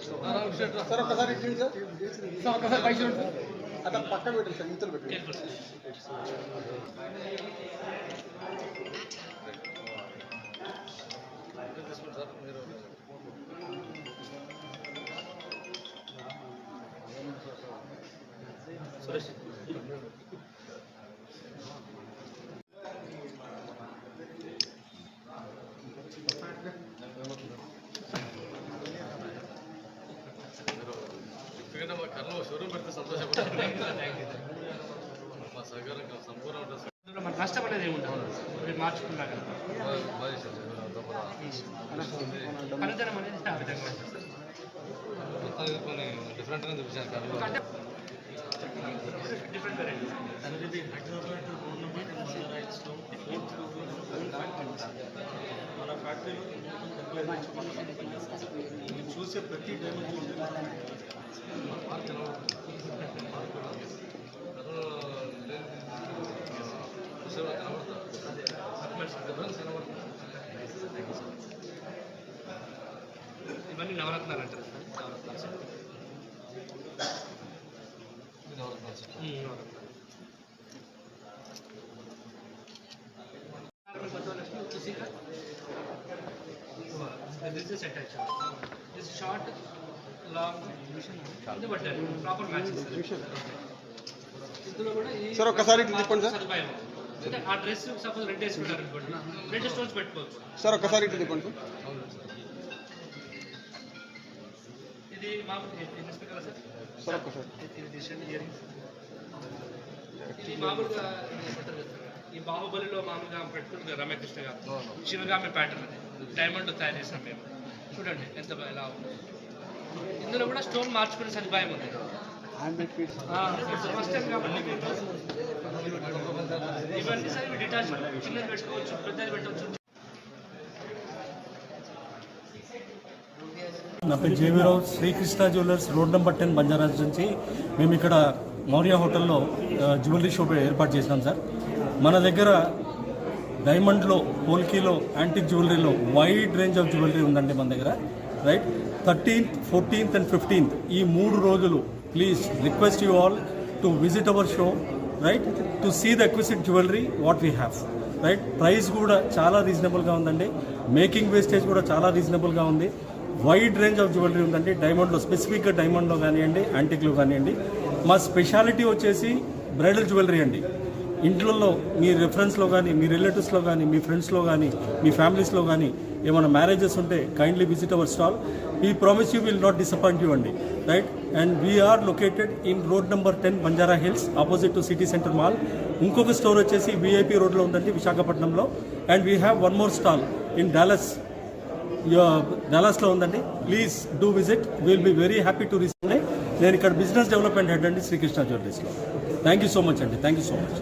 Sir ఒకసారి sir ఒకసారి పైకి చూడండి సార్. అట్లా పక్కన పెట్టండి సార్, ఇంతలో పెట్టండి. సురేష్ మా కర్నూలు షోరూమ్ పెడితే సంతోషపడతాం. మా సహకారం సంపూర్ణ ఉంటుంది. మన నష్టం అనేది ఏముంటుంది మార్చుకున్నాక పనితనం అనేది ఆ విధంగా ఉంటుంది. కొన్ని డిఫరెంట్గా చూపించాను కర్నూలు డిఫరెంట్ మన ఫ్యాక్టరీలో చూసే ప్రతి ఇవన్నీ నవరత్నాలు అంటారు. This is set actually. This short, long, proper matching. Sir, ఒకసారి తిప్పండి సార్. అంటే ఆ డ్రెస్ సపోజ్ రెడ్ వేసుకుంటారు అనుకోండి, రెడ్ స్టోన్స్ పెట్టుకోవచ్చు. సార్ ఒకసారి ఇటు తిప్పండి సార్. ఇది మామూలు ఇన్స్పెక్టర్ సార్. సార్ ఒకసారి ఇది తీసండి ఇయరింగ్స్. ఇది మామూలుగా ఈ బాహుబలిలో మామూలుగా పెట్టుకుంటారు రమ్యకృష్ణ గారు, శివగామి ప్యాటర్న్ అది డైమండ్ తయారు చేసాం మేము. చూడండి ఎంత ఎలా ఉంది. ఇందులో కూడా స్టోన్ మార్చుకునే సదుపాయం ఉంది. ఫస్ట్ టైం కాబట్టి ఇవన్నీ సార్ డిటాచ్మెంట్ చిన్నది పెట్టుకోవచ్చు, పెద్దది పెట్టవచ్చు. నా పేరు జేవీరావు, శ్రీకృష్ణ జ్యువెలర్స్ రోడ్ నెంబర్ 10 బంజారాజ్ నుంచి మేము ఇక్కడ మౌర్య హోటల్లో జ్యువెలరీ షో ఏర్పాటు చేసినాం సార్. మన దగ్గర డైమండ్లో, పోల్కీలో, యాంటిక్ జ్యువెలరీలో వైడ్ రేంజ్ ఆఫ్ జ్యువెలరీ ఉందండి మన దగ్గర. Right, 13th, 14th and 15th ఈ 3 రోజులు please request you all to visit our show, right, to see the exquisite jewellery what we have. Right, price కూడా చాలా రీజనబుల్గా ఉందండి. మేకింగ్ వేస్టేజ్ కూడా చాలా రీజనబుల్గా ఉంది. వైడ్ రేంజ్ ఆఫ్ జ్యువెలరీ ఉందండి. డైమండ్లో స్పెసిఫిక్గా డైమండ్లో కానివ్వండి, యాంటిక్లో కానివ్వండి. మా స్పెషాలిటీ వచ్చేసి బ్రైడల్ జ్యువెలరీ అండి. ఇంట్లో మీ రెఫరెన్స్లో కానీ, మీ రిలేటివ్స్లో కానీ, మీ ఫ్రెండ్స్లో కానీ, మీ ఫ్యామిలీస్లో కానీ ఏమైనా మ్యారేజెస్ ఉంటే kindly visit our stall. We promise you will not disappoint you అండి. Right, and we are located in road number 10 Banjara Hills, opposite to city centre mall. ఇంకొక స్టోర్ వచ్చేసి విఐపి రోడ్లో ఉందండి, విశాఖపట్నంలో. And we have one more stall in డాలస్లో ఉందండి. Please do visit, will be very happy to receive. నేను ఇక్కడ business development head అండి శ్రీకృష్ణ జ్యువెలరీస్లో. థ్యాంక్ యూ సో మచ్ అండి. Thank you so much.